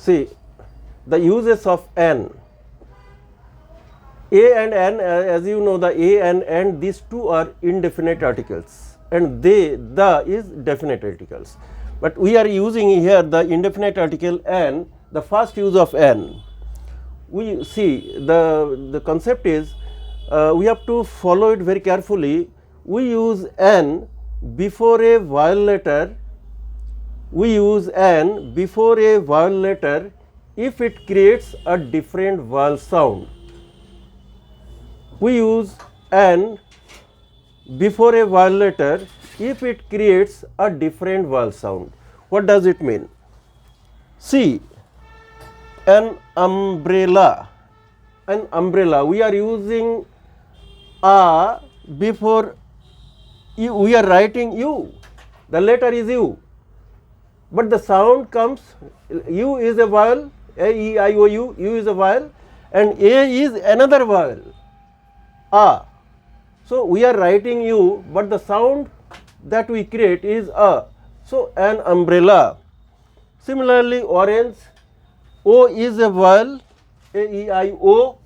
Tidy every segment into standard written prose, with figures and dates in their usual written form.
see the uses of n. A and n, as you know, the a and n, these two are indefinite articles, and the is definite articles. But we are using here the indefinite article n, the first use of n. We see the concept is we have to follow it very carefully. We use n before a vowel letter. We use n before a vowel letter if it creates a different vowel sound. We use n before a vowel letter if it creates a different vowel sound. What does it mean? See, an umbrella. An umbrella, we are using a before u, we are writing u, the letter is u, but the sound comes, u is a vowel, a, e, I, o, u, u is a vowel, and a is another vowel, a. So, we are writing u, but the sound that we create is a. So, an umbrella. Similarly, orange, o is a vowel, a, e, I, o,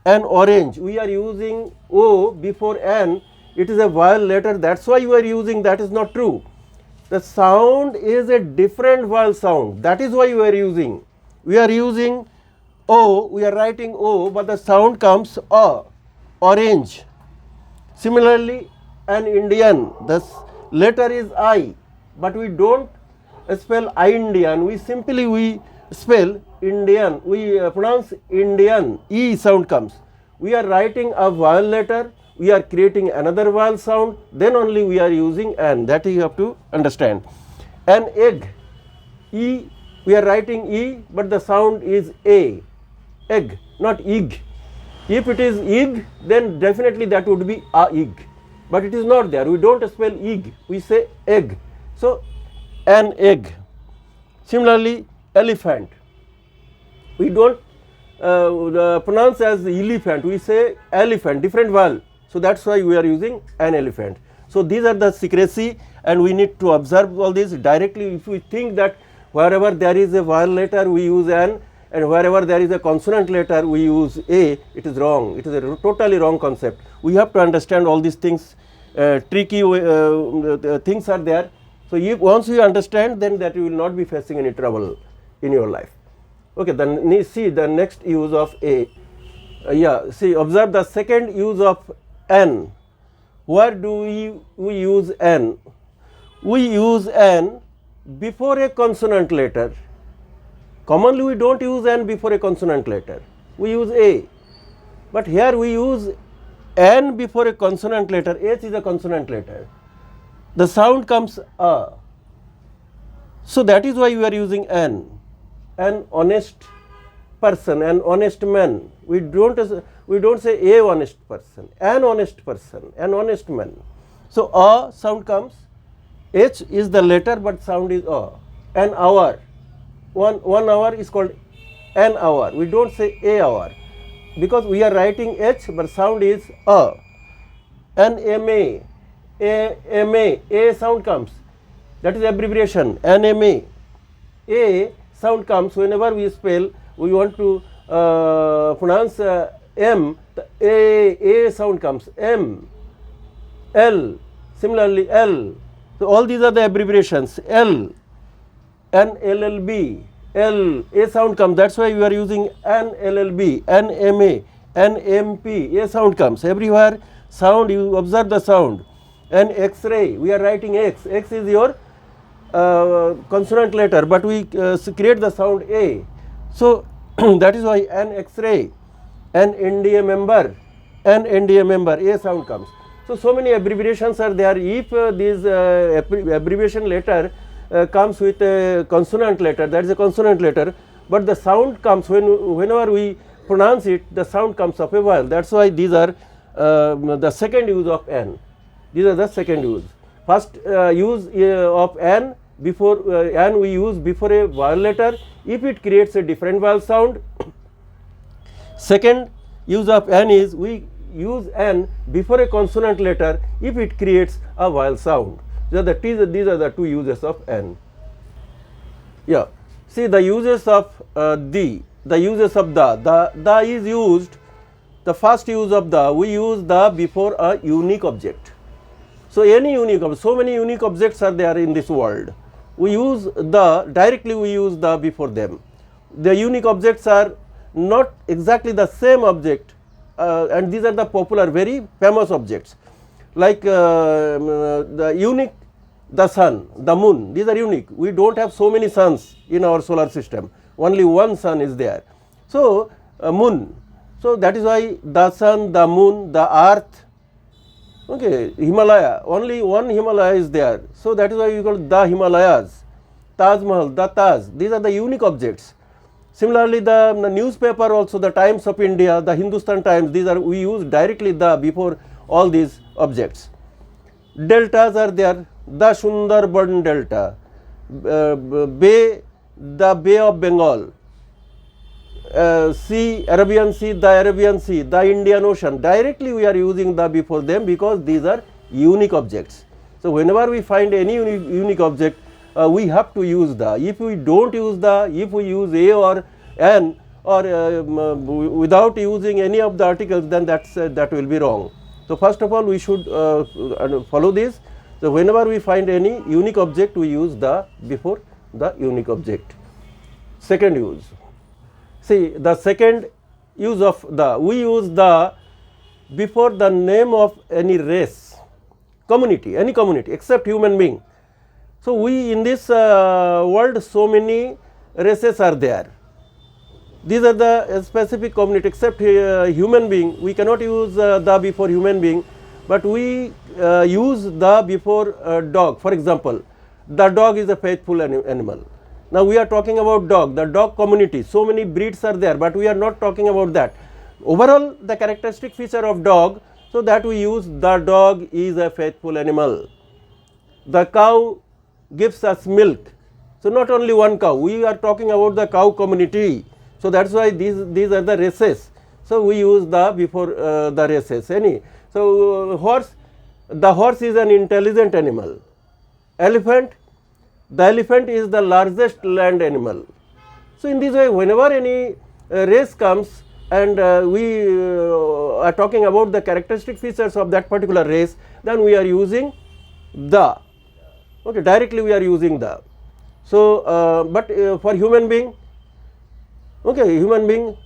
and orange, we are using o before n, it is a vowel letter, that is why you are using, that is not true. The sound is a different vowel sound, that is why you are using. We are using o, we are writing o, but the sound comes a, orange. Similarly, an Indian, the letter is I, but we don't spell Indian, we simply spell Indian, we pronounce Indian, E sound comes. We are writing a vowel letter, we are creating another vowel sound, then only we are using n, that you have to understand. An egg, E, we are writing E, but the sound is A, egg, not ig. If it is ig, then definitely that would be a ig, but it is not there, we don't spell ig, we say egg. So, an egg. Similarly, elephant, we don't pronounce as elephant, we say elephant, different vowel. So, that is why we are using an elephant. So, these are the secrecy, and we need to observe all this directly. If we think that wherever there is a vowel letter we use an, and wherever there is a consonant letter we use a, it is wrong, it is a totally wrong concept. We have to understand all these things, tricky things are there. So, if once you understand, then that you will not be facing any trouble in your life. Okay, then see the next use of a. See, observe the second use of n. Where do we use n? We use n before a consonant letter. Commonly, we don't use n before a consonant letter, we use a. But here we use n before a consonant letter, h is a consonant letter. The sound comes a. So, that is why we are using n. An honest person, an honest man, we don't say a honest person, an honest person, an honest man. So, a sound comes, h is the letter, but sound is a. An hour, one hour is called an hour, we don't say a hour, because we are writing h, but sound is a. An ma, a sound comes, that is abbreviation, NMA. A sound comes whenever we spell, we want to pronounce M, the A sound comes, M, L, similarly L. So, all these are the abbreviations, L, N, LLB, L, A sound comes, that is why we are using N, LLB, N, MA, N, MP, A sound comes, everywhere sound, you observe the sound. And X-ray, we are writing X, X is your consonant letter, but we create the sound A. So, that is why an X-ray, an NDA member, an NDA member, A sound comes. So many abbreviations are there. If this abbreviation letter comes with a consonant letter, that is a consonant letter, but the sound comes whenever we pronounce it, the sound comes of a vowel. That is why these are the second use of n. These are the second use. First use of n, before n we use before a vowel letter if it creates a different vowel sound. Second use of n is we use n before a consonant letter if it creates a vowel sound. These are the two uses of n. Yeah. See the uses of the uses of the is used, the first use of the, we use the before a unique object. So any unique object, so many unique objects are there in this world, we use the, directly we use the before them. The unique objects are not exactly the same object, and these are the popular, very famous objects, like the unique, the sun, the moon, these are unique. We do not have so many suns in our solar system, only one sun is there. So moon, so that is why the sun, the moon, the earth, okay, Himalaya, only one Himalaya is there. So that is why we call the Himalayas, Taj Mahal, the Taj, these are the unique objects. Similarly, the newspaper also, the Times of India, the Hindustan Times, these are, we use directly the before all these objects. Deltas are there, the Sundarban Delta, Bay, the Bay of Bengal, Sea, Arabian Sea, the Arabian Sea, the Indian Ocean, directly we are using the before them because these are unique objects. So whenever we find any unique object, we have to use the. If we do not use the, if we use A or N or without using any of the articles, then that will be wrong. So first of all we should follow this. So whenever we find any unique object, we use the before the unique object. Second use. See the second use of the, we use the before the name of any race, community, any community except human being. So we in this world, so many races are there. These are the specific community except human being. We cannot use the before human being, but we use the before dog. For example, the dog is a faithful animal. Now we are talking about dog, the dog community. So many breeds are there, but we are not talking about that. Overall, the characteristic feature of dog, so that we use the dog is a faithful animal. The cow gives us milk. So not only one cow, we are talking about the cow community. So that is why these are the races. So we use the before the races. Any. So horse, the horse is an intelligent animal. Elephant, the elephant is the largest land animal. So in this way, whenever any race comes and we are talking about the characteristic features of that particular race, then we are using the. Okay, directly we are using the. So but for human being, okay, human being,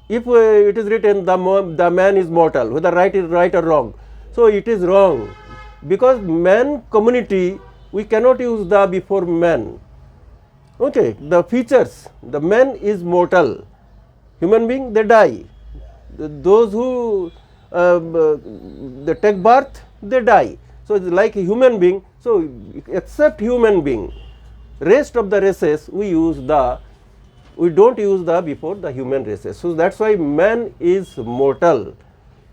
if it is written the man is mortal, whether right is right or wrong, so it is wrong, because man community, we cannot use the before man. Okay, the features, the man is mortal, human being they die, those who they take birth, they die. So it's like a human being. So except human being, rest of the races we use the, we do not use the before the human races. So that is why man is mortal.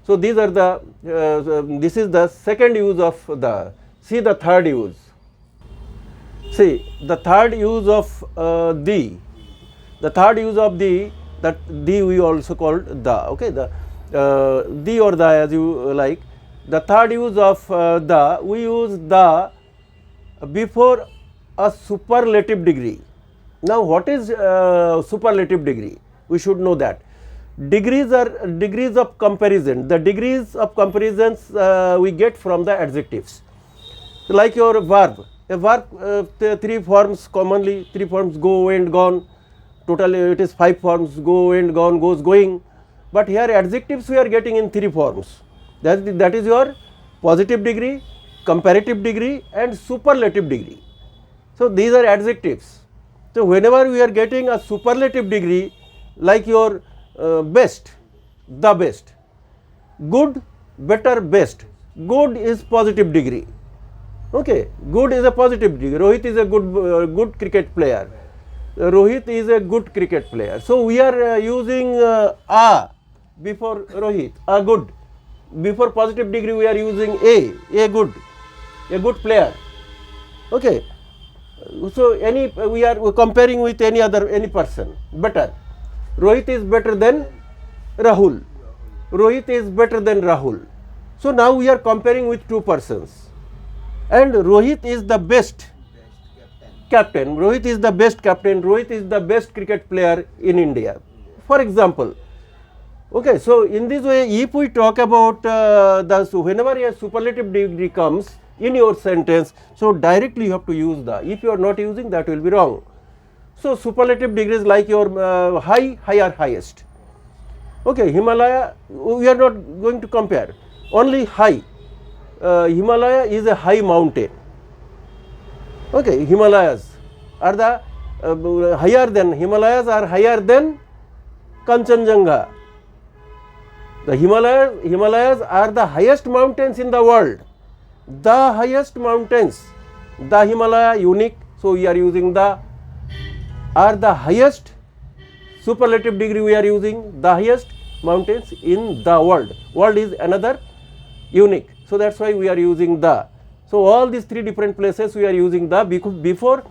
So these are the, this is the second use of the. See the third use. See the third use of the third use of the, that the we also called the, okay, the or the as you like. The third use of the, we use the before a superlative degree. Now what is superlative degree? We should know that. Degrees are degrees of comparison. The degrees of comparisons we get from the adjectives. Like your verb, a verb three forms commonly, three forms, go and gone, totally it is 5 forms, go and gone, goes, going, but here adjectives we are getting in 3 forms. That is your positive degree, comparative degree and superlative degree. So these are adjectives. So whenever we are getting a superlative degree, like your best, the best, good, better, best, good is positive degree. Okay, good is a positive degree. Rohit is a good cricket player. Rohit is a good cricket player. So we are using a before Rohit, a good. Before positive degree we are using a good player. Okay. So any, we are comparing with any person, better. Rohit is better than Rahul. Rohit is better than Rahul. So now we are comparing with 2 persons. And Rohit is the best. captain. Rohit is the best captain. Rohit is the best cricket player in India, for example. Okay, so in this way, if we talk about whenever a superlative degree comes in your sentence, so directly you have to use the. If you are not using, that will be wrong. So superlative degrees like your high, higher, highest. Okay, Himalaya, we are not going to compare. Only high. Himalaya is a high mountain. Okay, Himalayas are the higher than, Himalayas are higher than Kanchenjunga. The Himalayas are the highest mountains in the world. The highest mountains, the Himalaya unique, so we are using the, are the highest superlative degree we are using, the highest mountains in the world. World is another unique, so that is why we are using the. So all these three different places we are using the, because before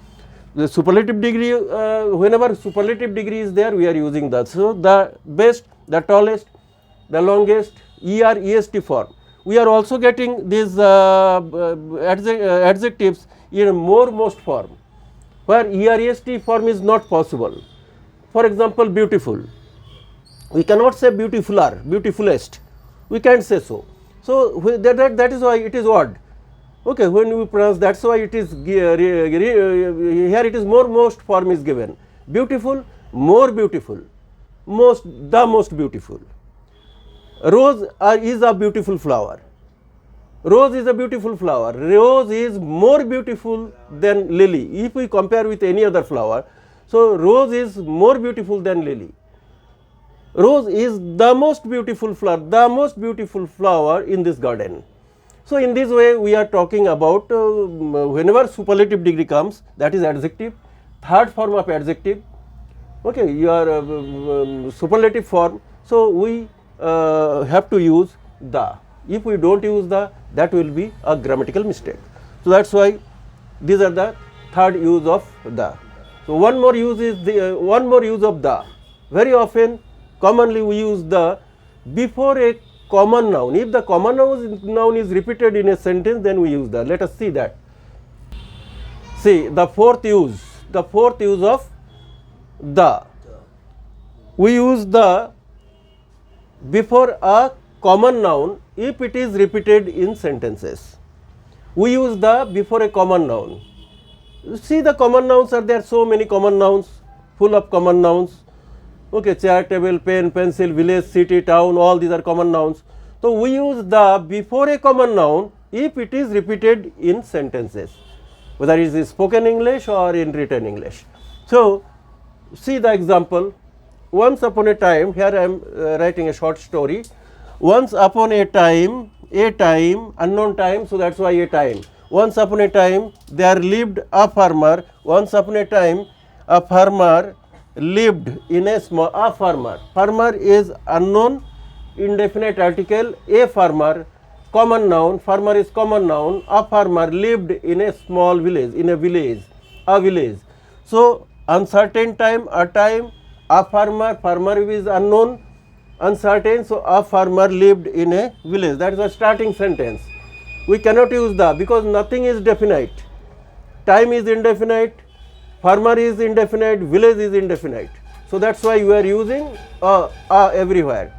the superlative degree, whenever superlative degree is there, we are using the. So the best, the tallest, the longest, ER, EST form. We are also getting these adjectives in more most form, where ER, EST form is not possible. For example, beautiful. We cannot say beautifuler, beautifulest. We can't say so. So that is why it is odd. Okay, when we pronounce, that's why it is here it is more most form is given. Beautiful, more beautiful, most, the most beautiful. Rose is a beautiful flower. Rose is a beautiful flower. Rose is more beautiful than lily. If we compare with any other flower, so rose is more beautiful than lily. Rose is the most beautiful flower in this garden. So in this way we are talking about whenever superlative degree comes, that is adjective, third form of adjective, okay, your superlative form. So we have to use the. If we don't use the, that will be a grammatical mistake. So that's why these are the third use of the. So one more use is the one more use of the. Very often, commonly we use the before a common noun. If the common noun is repeated in a sentence, then we use the. Let us see that. See the fourth use of the. We use the before a common noun if it is repeated in sentences. We use the before a common noun. See, the common nouns are there, so many common nouns, full of common nouns. Okay, chair, table, pen, pencil, village, city, town, all these are common nouns. So we use the before a common noun if it is repeated in sentences, whether it is spoken English or in written English. So see the example. Once upon a time, here I am writing a short story. Once upon a time, unknown time, so that is why a time. Once upon a time, there lived a farmer. Once upon a time, a farmer lived in a small, a farmer. Farmer is unknown, indefinite article, a farmer, common noun, farmer is common noun, a farmer lived in a small village, in a village, a village. So uncertain time, a time, a farmer, farmer is unknown, uncertain, so a farmer lived in a village. That is the starting sentence. We cannot use the, because nothing is definite. Time is indefinite, farmer is indefinite, village is indefinite. So that's why we are using everywhere.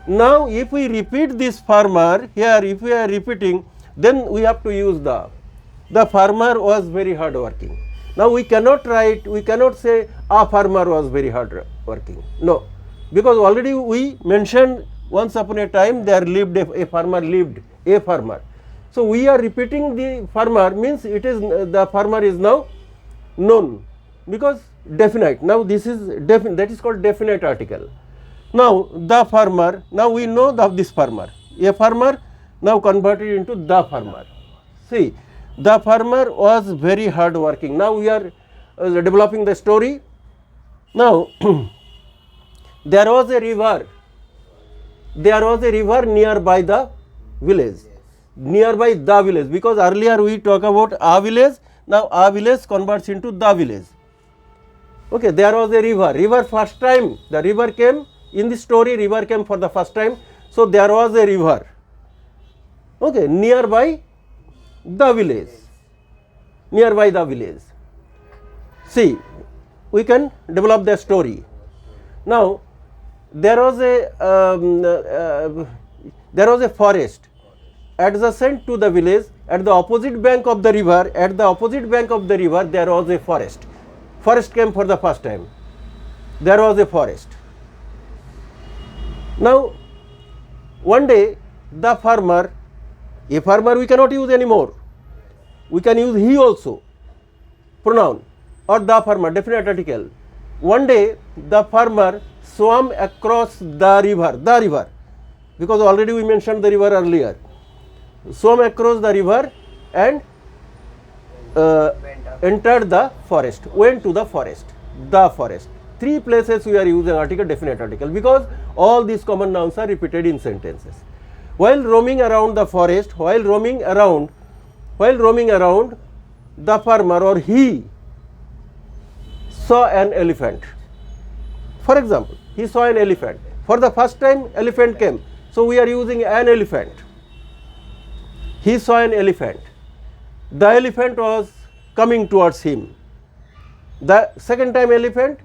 Now if we repeat this farmer here, if we are repeating, then we have to use the. The farmer was very hard working. Now we cannot write, we cannot say a farmer was very hard working. No, because already we mentioned once upon a time there lived a farmer lived a farmer. So we are repeating the farmer, means it is the farmer is now known, because definite. Now this is definite, that is called definite article. Now the farmer, now we know of this farmer, a farmer now converted into the farmer. See, the farmer was very hard working. Now we are developing the story. Now there was a river nearby the village, nearby the village, because earlier we talk about a village, now a village converts into the village. Okay, there was a river first time, the river came in the story, river came for the first time. So there was a river, okay, nearby the village, nearby the village. See, we can develop the story. Now, there was a forest adjacent to the village. At the opposite bank of the river, there was a forest. Forest came for the first time. There was a forest. Now, one day the farmer, a farmer we cannot use anymore. We can use he also, pronoun, or the farmer, definite article. One day the farmer swam across the river, because already we mentioned the river earlier. Swam across the river and entered the forest, went to the forest, the forest. Three places we are using article, definite article, because all these common nouns are repeated in sentences. While roaming around the forest, while roaming around, the farmer or he saw an elephant. For example, he saw an elephant. For the first time, elephant came. So we are using an elephant. He saw an elephant. The elephant was coming towards him. The second time elephant,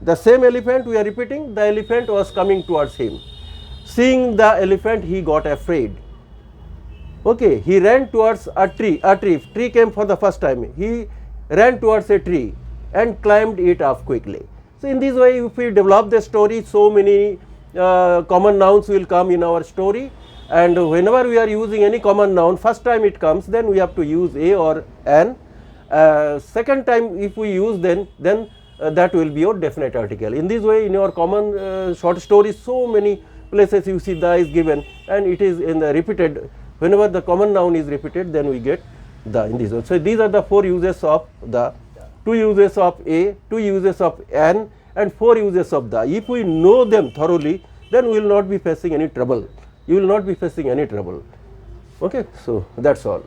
the same elephant we are repeating, the elephant was coming towards him. Seeing the elephant, he got afraid. Okay, he ran towards a tree. Tree came for the first time. He ran towards a tree and climbed it up quickly. So in this way, if we develop the story, so many common nouns will come in our story. And whenever we are using any common noun, first time it comes, then we have to use a or an. Second time if we use then that will be your definite article. In this way, in your common short stories, so many places you see the is given, and it is in the repeated. Whenever the common noun is repeated, then we get the in this way. So these are the 4 uses of the, 2 uses of a, 2 uses of an, and 4 uses of the. If we know them thoroughly, then we will not be facing any trouble. You will not be facing any trouble. Okay, so that's all.